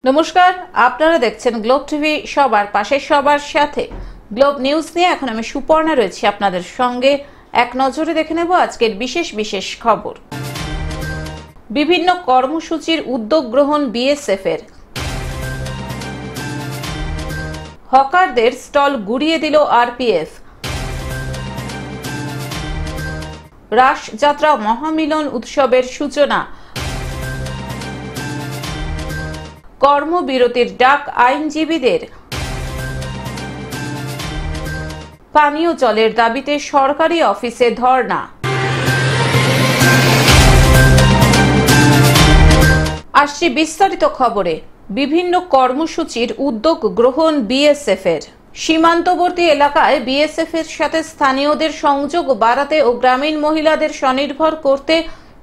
নমস্কার, আপনারা দেখছেন গ্লোব টিভি, সবার পাশে সবার সাথে। গ্লোব নিউজ নিয়ে এখন আমি সুপর্ণা রয়েছি আপনাদের সঙ্গে। এক নজরে দেখে নেব আজকের বিশেষ বিশেষ খবর। বিভিন্ন কর্মসূচির উদ্যোগ গ্রহণ বিএসএফ এর। হকারদের স্টল গুড়িয়ে দিল আরপিএফ। রাসযাত্রা মহামিলন উৎসবের সূচনা। কর্মবিরতির ডাক আইনজীবীদের। পানীয় জলের দাবিতে সরকারি অফিসে ধর্ণা। আসছি বিস্তারিত খবরে। বিভিন্ন কর্মসূচির উদ্যোগ গ্রহণ বিএসএফ এর। সীমান্তবর্তী এলাকায় বিএসএফ এর সাথে স্থানীয়দের সংযোগ বাড়াতে ও গ্রামীণ মহিলাদের স্বনির্ভর করতে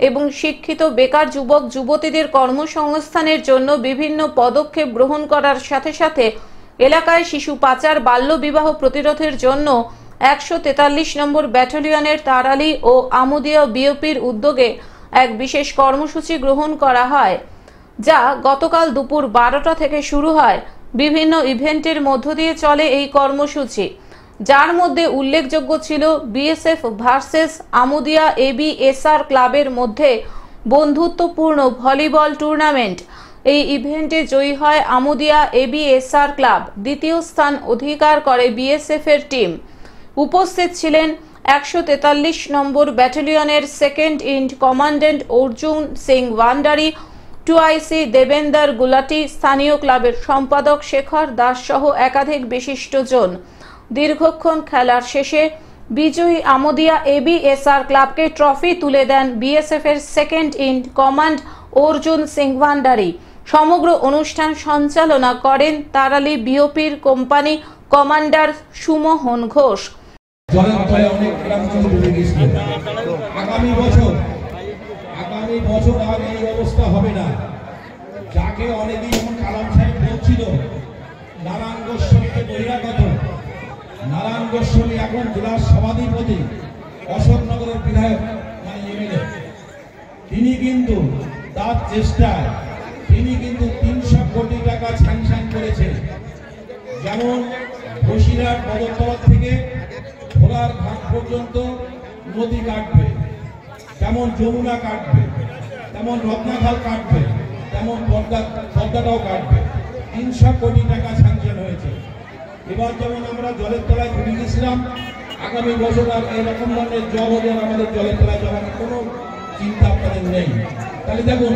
এবং শিক্ষিত বেকার যুবক যুবতীদের কর্মসংস্থানের জন্য বিভিন্ন পদক্ষেপ গ্রহণ করার সাথে সাথে এলাকায় শিশু পাচার বাল্য বিবাহ প্রতিরোধের জন্য 143 নম্বর ব্যাটালিয়নের তারালি ও আমুদিয়া বিওপির উদ্যোগে এক বিশেষ কর্মসূচি গ্রহণ করা হয়, যা গতকাল দুপুর 12টা থেকে শুরু হয়। বিভিন্ন ইভেন্টের মধ্য দিয়ে চলে এই কর্মসূচি, যার মধ্যে উল্লেখযোগ্য ছিল বিএসএফ ভার্সেস আমুদিয়া এবিএসআর ক্লাবের মধ্যে বন্ধুত্বপূর্ণ ভলিবল টুর্নামেন্ট। এই ইভেন্টে জয়ী হয় আমুদিয়া এবিএসআর ক্লাব। দ্বিতীয় স্থান অধিকার করে বিএসএফ এর টিম। উপস্থিত ছিলেন 143 নম্বর ব্যাটালিয়নের second in commandant Arjun Singh Bhandari, 2IC Devender Gulati, স্থানীয় ক্লাবের সম্পাদক শেখর দাস সহ একাধিক বিশিষ্টজন। দীর্ঘক্ষণ খেলার শেষে বিজয়ী আমুদিয়া এবিএসআর ক্লাবকে ট্রফি তুলে দেন বিএসএফ এর second in command Arjun Singh Bhandari. সমগ্র অনুষ্ঠান সঞ্চালনা করেন তারালি বিওপির কোম্পানি কমান্ডার সুমোহন ঘোষ। আগামী বছর আর এই অবস্থা হবে না, যাকে অনেকেই যেমন কালাম সাহেব বলছিল নারায়ণ গোস্বামীকে বহিরাগত। নারায়ণ গোস্বামী এখন জেলার সভাধিপতি, অশোকনগরের বিধায়ক মানে এমএলএ। তিনি কিন্তু তার চেষ্টায় তিনি কিন্তু 300 কোটি টাকা স্যাংশন করেছেন। যেমন বসিরহাট বদরতলা থেকে ভোলার ঘাট পর্যন্ত নদী কাটবে, তেমন যমুনা কাটবে, তেমন রত্নাখাল কাটবে, তেমন পদ্মাটাও কাটবে। 300 কোটি টাকা স্যাংশন হয়েছে। এবার যেমন আমরা জলের তলায় ঘুরে গেছিলাম, আগামী বছর আর এরকম ধরনের জল হলে আমাদের জলের তলায় যাওয়ার কোনো চিন্তা আপনাদের নেই। তাহলে দেখুন,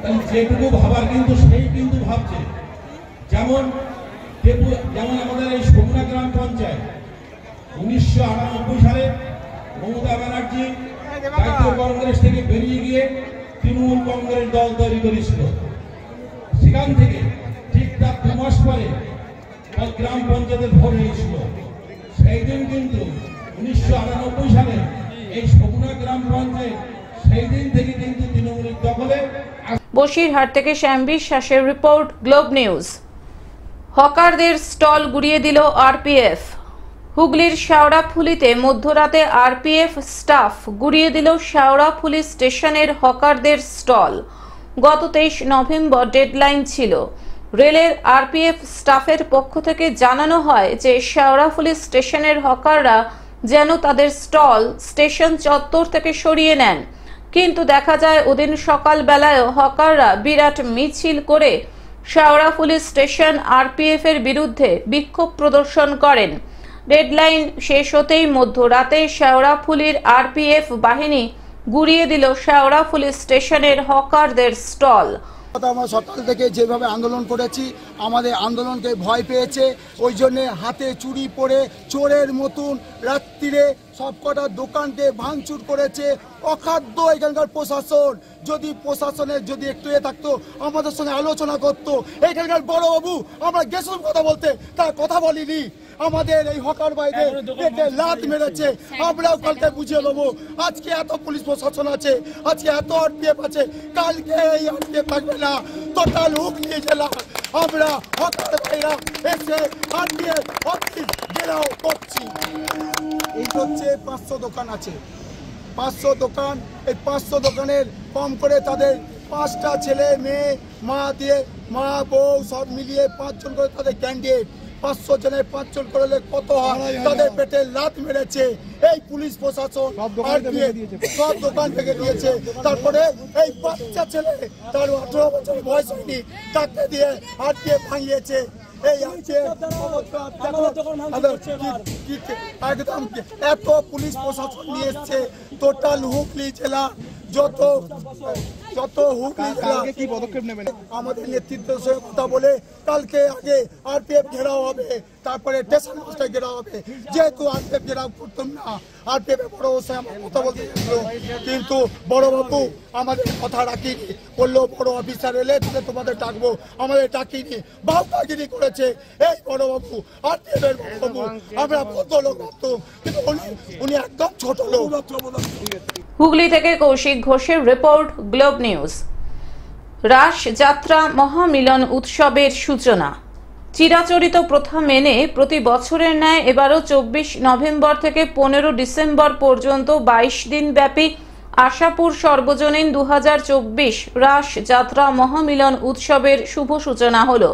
তাহলে যেটুকু ভাবার কিন্তু সেই কিন্তু ভাবছে। যেমন আমাদের এই সোমনা গ্রাম পঞ্চায়েত 1998 সালে মমতা ব্যানার্জি জাতীয় কংগ্রেস থেকে বেরিয়ে গিয়ে তৃণমূল কংগ্রেস দল তৈরি করেছিল। সেখান থেকে ঠিক তার 2 মাস পরে গ্রাম পঞ্চায়েতের ভোট হয়েছিল। সেই দিন কিন্তু 1998 সালে এই সোমনা গ্রাম পঞ্চায়েত সেই দিন থেকে কিন্তু তৃণমূলের দখলে। বসিরহাট থেকে শ্যামবিশ্বাসের রিপোর্ট, গ্লোব নিউজ। হকারদের স্টল গুড়িয়ে দিল আরপিএফ। হুগলির শেওড়াফুলিতে মধ্যরাতে আরপিএফ স্টাফ গুড়িয়ে দিল শেওড়াফুলি স্টেশনের হকারদের স্টল। গত 23 নভেম্বর ডেডলাইন ছিল। রেলের আরপিএফ স্টাফের পক্ষ থেকে জানানো হয় যে শেওড়াফুলি স্টেশনের হকাররা যেন তাদের স্টল স্টেশন চত্বর থেকে সরিয়ে নেন, কিন্তু দেখা যায় ওদিন সকাল বেলায়ও হকাররা বিরাট মিছিল করে শেওড়াফুলি স্টেশন আরপিএফ এর বিরুদ্ধে বিক্ষোভ প্রদর্শন করেন। ডেডলাইন শেষ হতেই মধ্যরাতে শেওড়াফুলির আরপিএফ বাহিনী গুড়িয়ে দিল শেওড়াফুলি স্টেশনের হকারদের স্টল। আমরা সকাল থেকে যেভাবে আন্দোলন করেছি, আমাদের আন্দোলনকে ভয় পেয়েছে, ওই জন্যে হাতে চুরি পরে চোরের মতন রাত্রিরে সবকটা দোকানকে ভাঙচুর করেছে। অখাদ্য এখানকার প্রশাসন। যদি প্রশাসনের যদি একটু থাকতো, আমাদের সঙ্গে আলোচনা করতো। এখানকার বড় বাবু আমরা গেছিলাম কথা বলতে, তার কথা বলিনি। আমাদের এই হকার বাইরে লাত মেরেছে, আমরাও কালকে বুঝিয়ে দেবো। আজকে এত পুলিশ প্রশাসন আছে, আজকে এত আরপিএফ আছে, কালকে এই আরপিএফ থাকবে না। টোটাল হুগলি জেলা আমরা হকার বাইরা এসে আরপিএফ অফিস ঘেরাও করছি। এই হচ্ছে 500 দোকান আছে, 500 দোকান। এই 500 দোকানের কম করে তাদের 5টা ছেলে মেয়ে মা দিয়ে মা বউ সব মিলিয়ে 5 জন করে তাদের ক্যান্ডিডেট, 500 জনের 5 জন করলে কত হয়? তাদের পেটে লাত মেরেছে এই পুলিশ প্রশাসন, সব দোকান ভেঙে দিয়েছে। তারপরে এই বাচ্চা ছেলে, তার 18 বছর বয়স হয়নি, তাকে দিয়ে RPF ভাঙিয়েছে। এই একদম এত পুলিশ প্রশাসন নিয়ে এসছে টোটাল হুগলি জেলা, যত হুগলি জেলা কি পদক্ষেপ নেবেন? আমাদের নেতৃত্বের সঙ্গে কথা বলে কালকে আগে RPF ঘেরাও হবে, তারপরে স্টেশন মাস্টার ঘেরাও হবে। যেহেতু RPF ঘেরাও করতাম না, RPF বড় বসে আমার কথা বলতে কিন্তু বড়বাবু আমাদের কথা রাখিনি, বললো বড় অফিসার এলে তুলে তোমাদের ডাকবো, আমাদের ডাকিনি, বাউকাগিরি করেছে এই বড়বাবু। RPF এর বড়বাবু আমরা কত লোক ভাবতো, কিন্তু উনি একদম ছোট লোক। হুগলি থেকে কৌশিক ঘোষের report, globe news. Ras Yatra মহামিলন উৎসবের সূচনা। চিরাচরিত প্রথা মেনে প্রতি বছরের ন্যায় এবারও 24 নভেম্বর থেকে 15 ডিসেম্বর পর্যন্ত 22 দিন ব্যাপী আশাপুর সর্বজনীন 2024 রাস যাত্রা মহামিলন উৎসবের শুভ সূচনা হলো।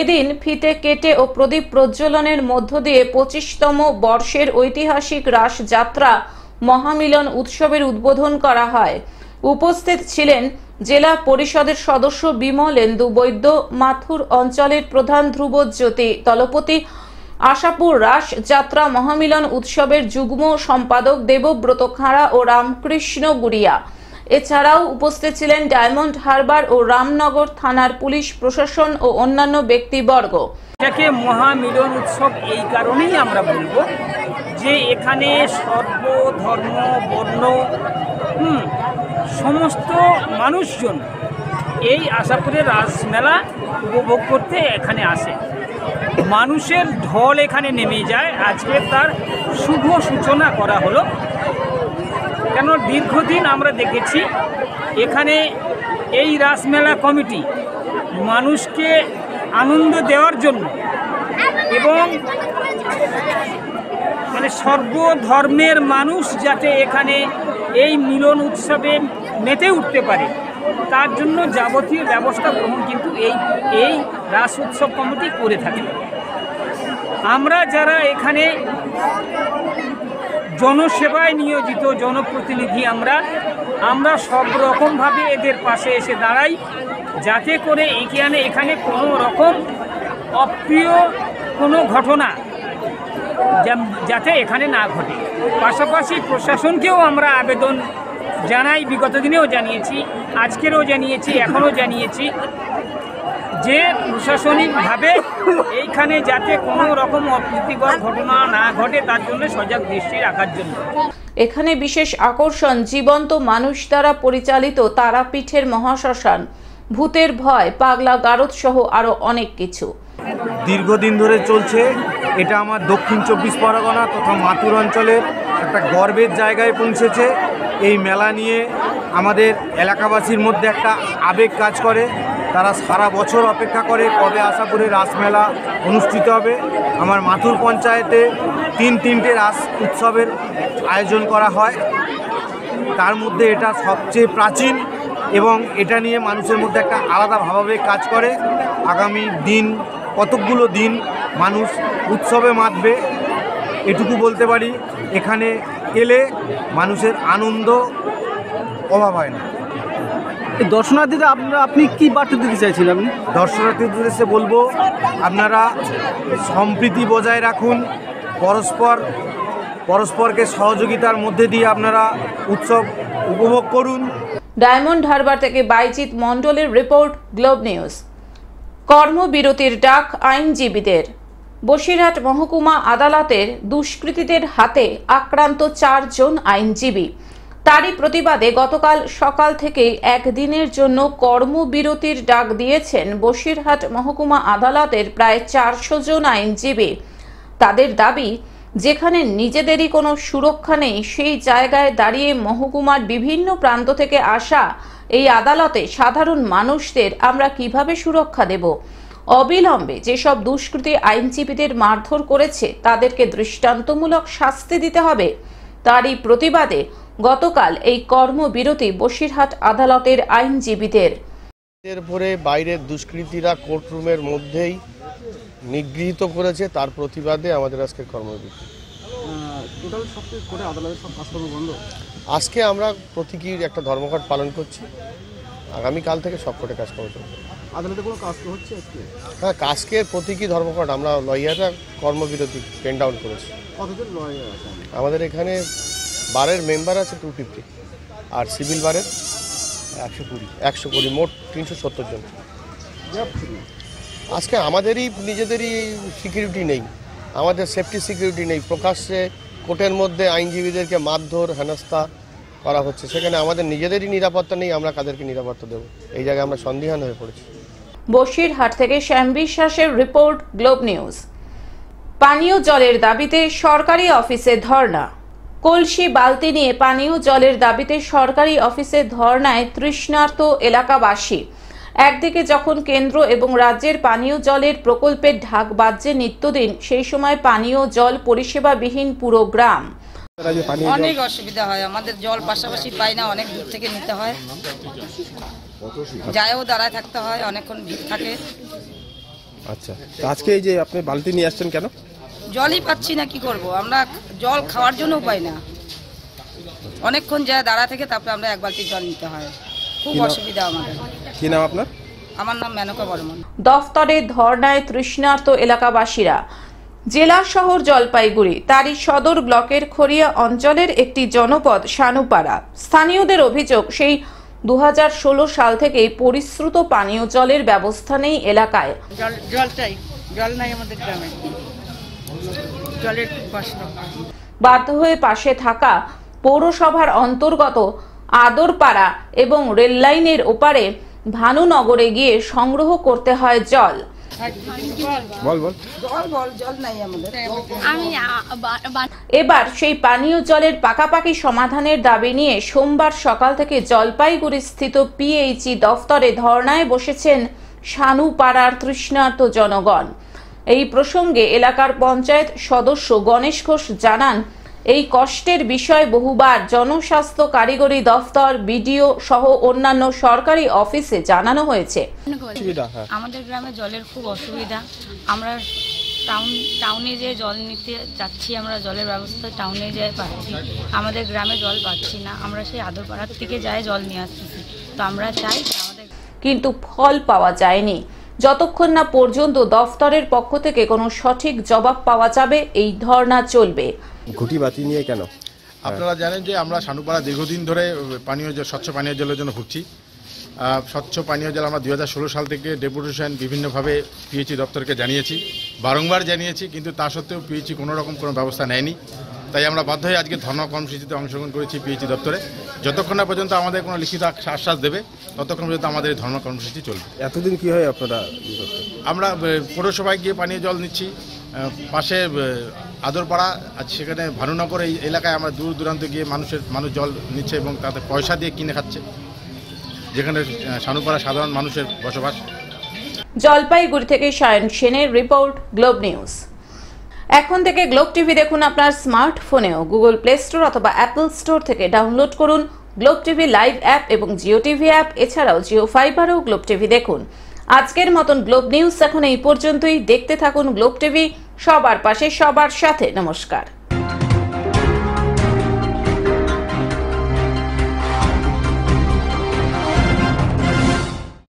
এদিন ফিতে কেটে ও প্রদীপ প্রজ্বলনের মধ্য দিয়ে 25তম বর্ষের ঐতিহাসিক রাস যাত্রা মহামিলন উৎসবের উদ্বোধন করা হয়। উপস্থিত ছিলেন জেলা পরিষদের সদস্য বিমলেন্দু বৈদ্য, মাথুর অঞ্চলের প্রধান ধ্রুবজ্যোতি দলপতি, আশাপুর রাস যাত্রা মহামিলন উৎসবের যুগ্ম সম্পাদক দেবব্রত খাঁড়া ও রামকৃষ্ণ গুড়িয়া। এছাড়াও উপস্থিত ছিলেন ডায়মন্ড হারবার ও রামনগর থানার পুলিশ প্রশাসন ও অন্যান্য ব্যক্তিবর্গ। এটাকে মহামিলন উৎসব এই কারণেই আমরা বলবো যে এখানে সর্বধর্ম বর্ণ সমস্ত মানুষজন এই আশাপুরের রাসমেলা উপভোগ করতে এখানে আসে। মানুষের ঢল এখানে নেমে যায়। আজকে তার শুভ সূচনা করা হলো। কেন দীর্ঘদিন আমরা দেখেছি এখানে এই রাসমেলা কমিটি মানুষকে আনন্দ দেওয়ার জন্য এবং মানে সর্বধর্মের মানুষ যাতে এখানে এই মিলন উৎসবে মেতে উঠতে পারে তার জন্য যাবতীয় ব্যবস্থা গ্রহণ কিন্তু এই রাস উৎসব কমিটি করে থাকে। আমরা যারা এখানে জনসেবায় নিয়োজিত জনপ্রতিনিধি আমরা সব রকমভাবে এদের পাশে এসে দাঁড়াই যাতে করে এখানে কোনো রকম অপ্রিয় কোনো ঘটনা যাতে এখানে না ঘটে। পাশাপাশি প্রশাসনকেও আমরা আবেদন জানাই, বিগত দিনেও জানিয়েছি, আজকেরও জানিয়েছি, এখনও জানিয়েছি যে প্রশাসনিকভাবে এইখানে যাতে কোনো রকম অপ্রীতিকর ঘটনা না ঘটে তার জন্য সজাগ দৃষ্টি রাখার জন্য। এখানে বিশেষ আকর্ষণ জীবন্ত মানুষ দ্বারা পরিচালিত তারাপীঠের মহাশ্মশান, ভূতের ভয়, পাগলা গারদ সহ আরো অনেক কিছু। দীর্ঘদিন ধরে চলছে। এটা আমার দক্ষিণ 24 পরগনা তথা মাথুর অঞ্চলের একটা গর্বের জায়গায় পৌঁছেছে। এই মেলা নিয়ে আমাদের এলাকাবাসীর মধ্যে একটা আবেগ কাজ করে। তারা সারা বছর অপেক্ষা করে কবে আশাপুরে রাসমেলা অনুষ্ঠিত হবে। আমার মাথুর পঞ্চায়েতে তিনটে রাস উৎসবের আয়োজন করা হয়, তার মধ্যে এটা সবচেয়ে প্রাচীন এবং এটা নিয়ে মানুষের মধ্যে একটা আলাদা ভাবাবেগ কাজ করে। আগামী দিন কতকগুলো দিন মানুষ উৎসবে মাতবে এটুকু বলতে পারি। এখানে এলে মানুষের আনন্দ অভাব হয় না। এই দর্শনার্থীদের আপনি কি বার্তা দিতে চাইছেন? আপনি দর্শনার্থীদের উদ্দেশ্যে বলবো আপনারা সম্প্রীতি বজায় রাখুন, পরস্পরকে সহযোগিতার মধ্যে দিয়ে আপনারা উৎসব উপভোগ করুন। ডায়মন্ড হারবার থেকে বাইজিৎ মণ্ডলের রিপোর্ট, গ্লোব নিউজ। কর্মবিরতির ডাক আইনজীবীদের। বসিরহাট মহকুমা আদালতের দুষ্কৃতীদের হাতে আক্রান্ত 4 জন আইনজীবী। তারই প্রতিবাদে গতকাল সকাল থেকে একদিনের জন্য কর্মবিরতির ডাক দিয়েছেন বসিরহাট মহকুমা আদালতের প্রায় 400 জন আইনজীবী। তাদের দাবি, যেখানে নিজেদেরই কোনো সুরক্ষা নেই সেই জায়গায় দাঁড়িয়ে মহকুমার বিভিন্ন প্রান্ত থেকে আসা এই আদালতে সাধারণ মানুষদের আমরা কিভাবে সুরক্ষা দেব? অবিলম্বে যেসব দুষ্কৃতী আইনজীবীদের মারধর করেছে তাদেরকে দৃষ্টান্তমূলক শাস্তি দিতে হবে। তারই প্রতিবাদে গতকাল এই কর্মবিরতি বসিরহাট আদালতের আইনজীবীদের। এরপরে বাইরের দুষ্কৃতীরা কোর্টরুমের মধ্যেই নিগৃহীত করেছে, তার প্রতিবাদে আমাদের আজকের কর্মবিরতি। টোটাল সব কোর্টে আদালতের সব কাজকর্ম বন্ধ। আজকে আমরা প্রতীকীর একটা ধর্মঘট পালন করছি, আগামীকাল থেকে সব কোর্টে কাজকর্ম চলবে। আদালতে কোনো কাজ তো হচ্ছে আজকে? হ্যাঁ, আজকে প্রতীকী ধর্মঘট, আমরা লয়াররা কর্মবিরতি পেন ডাউন করেছি। কতজন লয়ার আছে? আমাদের এখানে বারের মেম্বার আছে 250, আর সিভিল বারের 120, মোট 370 জন। আজকে আমাদেরই নিজেদেরই সিকিউরিটি নেই, আমাদের সেফটি সিকিউরিটি নেই। প্রকাশ্যে কোর্টের মধ্যে আইনজীবীদেরকে মারধর হেনস্থা করা হচ্ছে, সেখানে আমাদের নিজেদেরই নিরাপত্তা নেই, আমরা কাদেরকে নিরাপত্তা দেবো? এই জায়গায় আমরা সন্দিহান হয়ে পড়েছি। বসিরহাট থেকে শ্যাম বিশ্বাসের রিপোর্ট, গ্লোব নিউজ। পানীয় জলের দাবিতে সরকারি অফিসে ধর্ণা। কলসি বালতি নিয়ে পানীয় জলের দাবিতে সরকারি অফিসে ধর্ণায় তৃষ্ণার্ত এলাকাবাসী। একদিকে যখন কেন্দ্র এবং রাজ্যের পানীয় জলের প্রকল্পের ঢাক বাজছে নিত্যদিন, সেই সময় পানীয় জল পরিষেবাবিহীন পুরো গ্রাম। অনেক অসুবিধা হয়, আমাদের জল পাশাপাশি পাই না, অনেক দূর থেকে নিতে হয়, যায়ও দাঁড়ায় থাকতে হয়, অনেকক্ষণ ভিড় থাকে। আচ্ছা, আজকে এই যে আপনি বালতি নিয়ে আসছেন কেন? জলই পাচ্ছি না, কি করব, আমরা জল খাওয়ার জন্যও পাই না, অনেকক্ষণ যায় দাঁড়া থেকে, তারপরে আমরা এক বালতি জল নিতে হয়, খুব অসুবিধা আমাদের। কি নাম আপনার? আমার নাম মেনকা বর্মন। দফতরে ধর্ণায় তৃষ্ণার্ত এলাকাবাসীরা। জেলা শহর জলপাইগুড়ি, তারই সদর ব্লকের খড়িয়া অঞ্চলের একটি জনপদ সানুপাড়া। স্থানীয়দের অভিযোগ, সেই 2016 সাল থেকে পরিশ্রুত পানীয় জলের ব্যবস্থা নেই এলাকায়। জল চাই, জল নাই আমাদের গ্রামে, জলের কষ্ট। বাধ্য হয়ে পাশে থাকা পৌরসভার অন্তর্গত আদরপাড়া এবং রেললাইনের ওপারে ভানুনগরে গিয়ে সংগ্রহ করতে হয় জল। এবার সেই পানীয় জলের পাকাপাকি সমাধানের দাবি নিয়ে সোমবার সকাল থেকে জলপাইগুড়ি স্থিত পিএইচই দফতরে ধর্ণায় বসেছেন সানুপাড়ার তৃষ্ণার্ত জনগণ। এই প্রসঙ্গে এলাকার পঞ্চায়েত সদস্য গণেশ ঘোষ জানান, এই কষ্টের বিষয় বহুবার জনস্বাস্থ্য কারিগরি দফতর, বিডিও সহ অন্যান্য সরকারি অফিসে জানানো হয়েছে। আমাদের গ্রামে জলের খুব অসুবিধা, আমরা টাউনে যে জল নিতে যাচ্ছি, আমরা জলের ব্যবস্থা টাউনে যাই পাচ্ছি, আমাদের গ্রামে জল পাচ্ছি না, আমরা সেই আদরপাড়ার থেকে যাই জল নিয়ে আসতেছি। তো আমরা চাই আমাদের, কিন্তু ফল পাওয়া যায়নি। যতক্ষণ না পর্যন্ত দফতরের পক্ষ থেকে কোনো সঠিক জবাব পাওয়া যাবে, এই ধর্ণা চলবে। ঘুটি বাতি নিয়ে কেন? আপনারা জানেন যে আমরা সানুপাড়া দীর্ঘদিন ধরে পানীয় জল, স্বচ্ছ পানীয় জলের জন্য ভুগছি। স্বচ্ছ পানীয় জল আমরা 2016 সাল থেকে ডেপুটেশন বিভিন্নভাবে পিএইচই দপ্তরকে জানিয়েছি, বারংবার জানিয়েছি, কিন্তু তা সত্ত্বেও পিএইচই কোনো রকম কোনো ব্যবস্থা নেয়নি। তাই আমরা বাধ্য হয়ে আজকে ধর্ণা কর্মসূচিতে অংশগ্রহণ করেছি পিএইচই দপ্তরে। যতক্ষণ না পর্যন্ত আমাদের কোনো লিখিত আশ্বাস দেবে, ততক্ষণ পর্যন্ত আমাদের এই ধর্ণা কর্মসূচি চলবে। এতদিন কি হয় আপনারা? আমরা পৌরসভায় গিয়ে পানীয় জল নিচ্ছি, পাশে আদরপাড়া আছে, সেখানে ভানুনগর এই এলাকায় আমরা দূর দূরান্ত গিয়ে মানুষ জল নিচ্ছে এবং তাতে পয়সা দিয়ে কিনে খাচ্ছে, যেখানে সানুপাড়া সাধারণ মানুষের বসবাস। জলপাইগুড়ি থেকে সায়ন সেনের রিপোর্ট, গ্লোব নিউজ। এখন থেকে গ্লোব টিভি দেখুন আপনার স্মার্টফোনেও। গুগল প্লে স্টোর অথবা অ্যাপল স্টোর থেকে ডাউনলোড করুন গ্লোব টিভি লাইভ অ্যাপ এবং জিও টিভি অ্যাপ। এছাড়াও জিও ফাইবারেও গ্লোব টিভি দেখুন। আজকের মতন গ্লোব নিউজ এখন এই পর্যন্তই। দেখতে থাকুন গ্লোব টিভি, সবার পাশে সবার সাথে। নমস্কার।